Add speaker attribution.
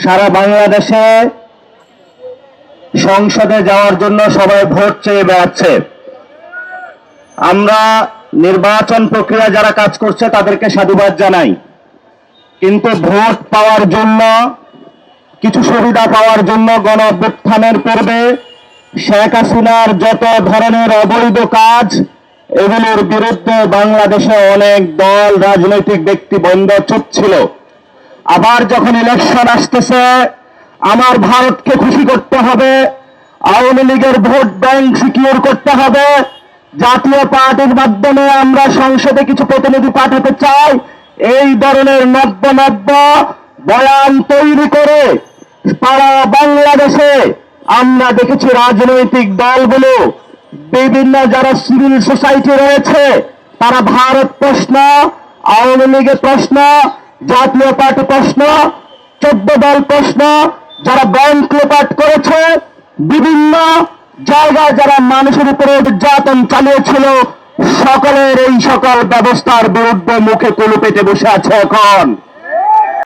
Speaker 1: সারা বাংলাদেশে সংসদে যাওয়ার জন্য সবাই ভোট চেয়ে বেড়াচ্ছে। আমরা নির্বাচন প্রক্রিয়া যারা কাজ করছে তাদেরকে সাধুবাদ জানাই, কিন্তু ভোট পাওয়ার জন্য, কিছু সুবিধা পাওয়ার জন্য গণ অভ্যুত্থানের পূর্বে শেখ হাসিনার যত ধরনের অবৈধ কাজ, এগুলোর বিরুদ্ধে বাংলাদেশে অনেক দল, রাজনৈতিক ব্যক্তিবৃন্দ চুপ ছিল। আবার যখন ইলেকশন আসতেছে, আমার ভারতকে খুশি করতে হবে, আওয়ামী লীগের ভোট ব্যাংক সিকিউর করতে হবে, জাতীয় পার্টির মাধ্যমে আমরা সংসদে কিছু প্রতিনিধি পাঠাতে চাই, এই ধরনের নব্য নব্য বয়ান তৈরি করে সারা বাংলাদেশে আমরা দেখেছি রাজনৈতিক দলগুলো, বিভিন্ন যারা সিভিল সোসাইটি রয়েছে, তারা ভারত প্রশ্ন, আওয়ামী লীগের প্রশ্ন, জাতীয় পার্টি প্রশ্ন, 14 দল প্রশ্ন, যারা ব্যাংক লোপাট করেছে, বিভিন্ন জায়গায় যারা মানুষের উপরে নির্যাতন চালিয়েছিল, সকলের এই সকল ব্যবস্থার বিরুদ্ধে মুখে কুলু পেটে বসে আছে এখন।